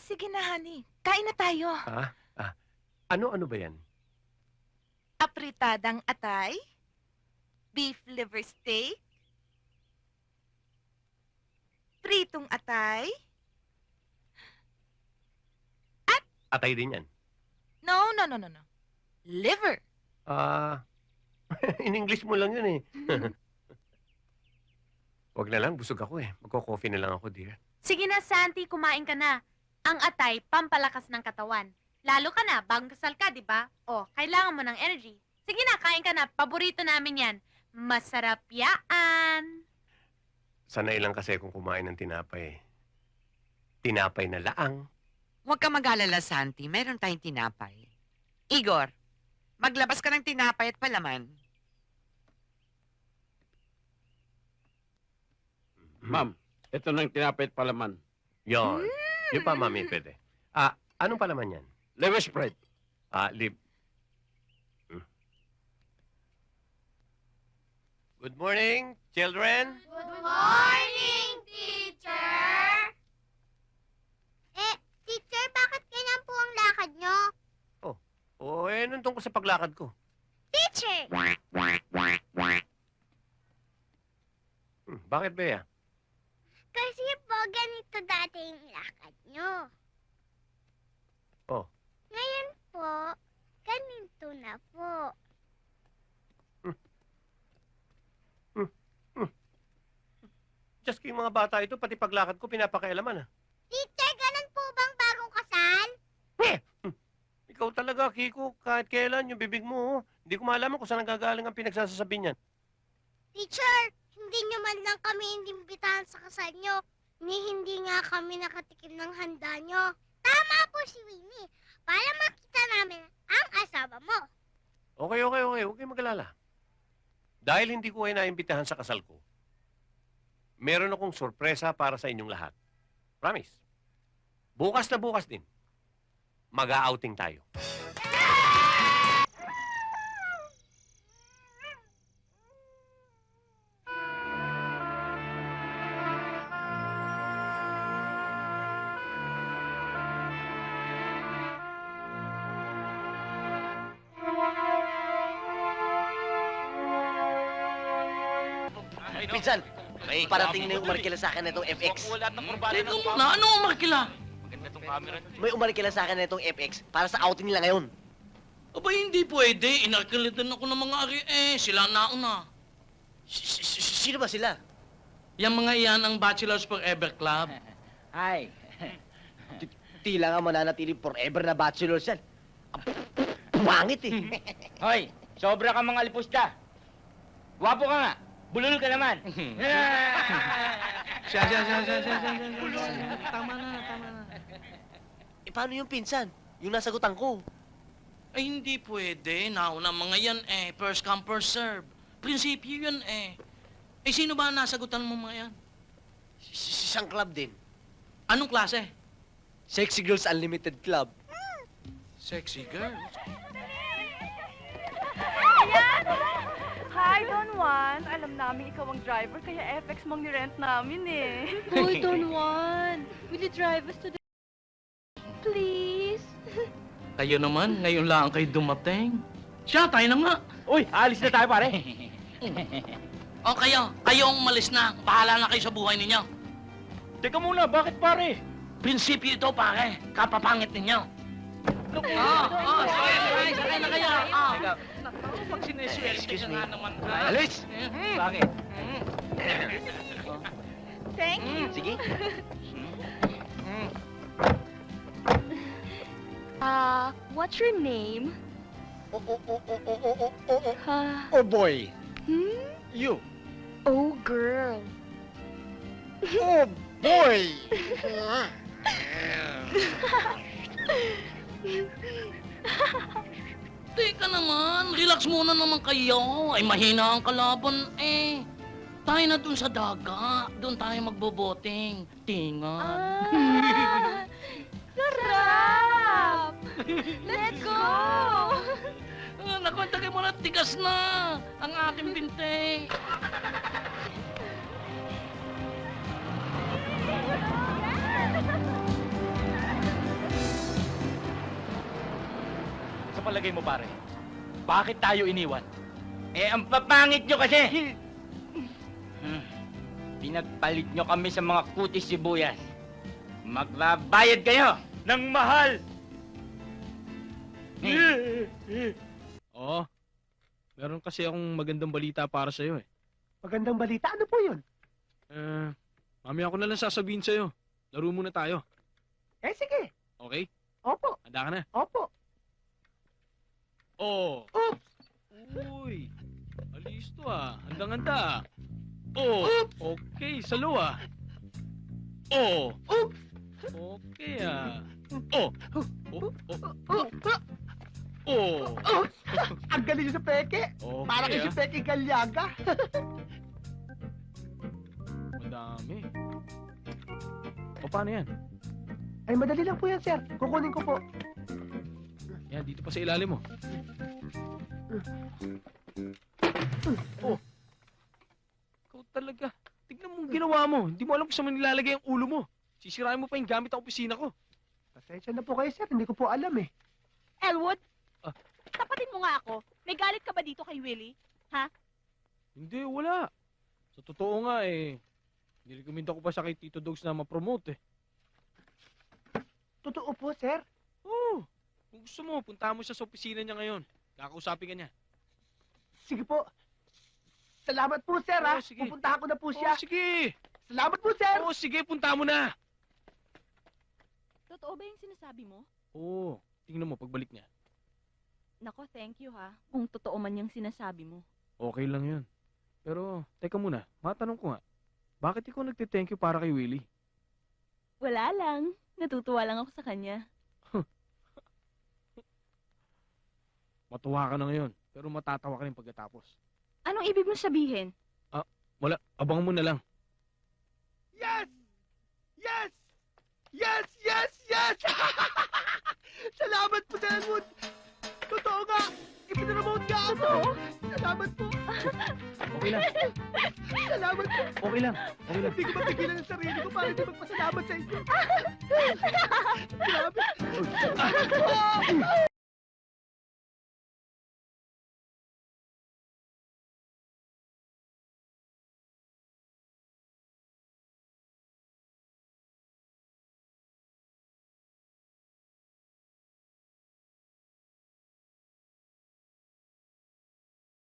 sige na, honey. Kain na tayo. Ano ba yan? Apritadang atay, beef liver steak, pritong atay. Atay din yan. No. Liver. In English mo lang yun eh. Wag na lang, busog ako eh. Magko-coffee na lang ako, dear. Sige na, Santi, kumain ka na. Ang atay, pampalakas ng katawan. Lalo ka na, bagong kasal ka, di ba? Oh, kailangan mo ng energy. Sige na, kain ka na. Paborito namin yan. Masarap yaan. Sanay lang kasi kung kumain ng tinapay. Tinapay na laang. Huwag ka mag-alala, Santi. Meron tayong tinapay. Igor, maglabas ka ng tinapay at palaman. Ma'am, ito ng tinapay at palaman. Yon. Yung pa, mami, pwede. Anong palaman yan? Liver spread. Lib. Good morning, children. Good morning, teacher! Teacher, bakit ganyan po ang lakad nyo? Nandun ko sa paglakad ko. Teacher! Bakit, Bea? Kasi po, ganito dati yung lakad nyo. Oh. Ngayon po, ganito na po. Just yung mga bata ito, pati paglakad ko, pinapakailaman Teacher, ganun po bang bagong kasal? Ikaw talaga, Kiko, kahit kailan yung bibig mo, hindi ko malaman kung saan nagagaling ang pinagsasasabi niyan. Teacher, hindi nyo man lang kami inimbitahan sa kasal nyo. Hindi nga kami nakatikim ng handa nyo. Tama po si Winnie. Para makita namin ang asawa mo. Okay. Huwag kayong mag-alala. Dahil hindi ko kayo naimbitahan sa kasal ko, meron akong sorpresa para sa inyong lahat. Promise. Bukas na bukas din. Mag-a-outing tayo. Pinsan, parating na yung umarkila sa akin na itong FX. Teka muna, ano umarkila? May umarkila sa akin na itong FX para sa outing nila ngayon. Aba, hindi pwede. Inarkilitan ako ng mga ari. Sila nauna. Sino ba sila? Yang mga iyan ang Bachelors Forever Club. Ay, tila nga mananatiling forever na bachelors yan. Ang pangit eh. Hoy, sobra ka mga lipusta. Wapo ka nga. Bulol ka naman. Siya. Tama na. Paano yung pinsan? Yung nasagutan ko. Ay, hindi pwede. Nauna mga yan First come, first serve. Prinsipyo yun sino ba ang nasagutan mo mga yan? Isang club din. Anong klase? Sexy Girls Unlimited Club. Sexy girl. Hi, Don Juan. Alam namin ikaw ang driver, kaya FX mong nirent namin eh. Hoy, Don Juan. Will you drive us to the... Please? Kayo naman, ngayon lang kayo dumating. Siya, tayo na nga. Uy, alis na tayo pare. O kayo umalis na. Bahala na kayo sa buhay ninyo. Teka muna, bakit pare? Prinsipyo ito, pare. Kapapangit ninyo. Sakay na kayo. Pag sineswerte Excuse ka me. nga naman. Alis! Bakit? Thank you. Sige. What's your name? Oh boy, Hmm? you. Oh, girl. Oh boy! Teka naman, relax muna naman kayo. Ay, mahina ang kalaban Tayo na dun sa daga. Doon tayo magboboting. Tinga. Sarap! Let's go! Naku, tagay mo na, tigas na ang aking binte. palagay mo, pare? Bakit tayo iniwan? Eh, ang papangit nyo kasi! Pinagpalit nyo kami sa mga kutis sibuyas. Magbabayad kayo ng mahal! Oo. Meron kasi akong magandang balita para sa'yo eh. Magandang balita. Ano po yun? Mamaya ko na lang sasabihin sa'yo. Laro muna tayo. Eh, sige. Okay? Opo. Handa ka na? Opo. Oh. Oops. Uy. Alis to ah. Handang-handa. Oh. Okay. Salo ah. Oh. Oops. Okay ah. Oh. Oh. Ang galing sa peke. Okay Para kasi ah. Peke Galyaga. Madami. O paano yan? Ay, madali lang po yan, sir. Kukunin ko po. Yan, dito pa sa ilalim mo. Oh. Ikaw talaga. Tignan mo ang ginawa mo. Hindi mo alam kung saan mo nilalagay ang ulo mo. Sisirain mo pa yung gamit ng opisina ko. Pasensya na po kayo, sir. Hindi ko po alam eh. Elwood, Ah. tapatin mo nga ako. May galit ka ba dito kay Willie? Hindi, wala. Sa totoo nga eh, nirekomenda ko pa siya kay Tito Dogs na ma-promote eh. Totoo po, sir. Oo. Kung gusto mo, punta mo siya sa opisina niya ngayon. Kakausapin ka niya. Sige po. Salamat po, sir, ha. Oo, sige. Pupuntahan ko na po siya. Oo, sige. Salamat po, sir. Oo, sige, punta mo na. Totoo ba yung sinasabi mo? Oo. Tingnan mo, pagbalik niya. Nako, thank you ha. Kung totoo man yung sinasabi mo. Okay lang yun. Pero, teka muna, matanong ko nga. Bakit ikaw nagte-thank you para kay Willie? Wala lang. Natutuwa lang ako sa kanya. Matuwa ka na ngayon, pero matatawa ka rin pagkatapos. Anong ibig mong sabihin? Wala, abangan mo na lang. Yes! Yes! Yes! Yes! Yes! Salamat po, Sir Elwood. Totoo nga. Ipinaramote nga ako. Salamat po. Okay lang, Salamat po. okay lang, okay lang. Hindi ko mapigilan ang sarili ko para hindi magpasalamat sa inyo. Grabe.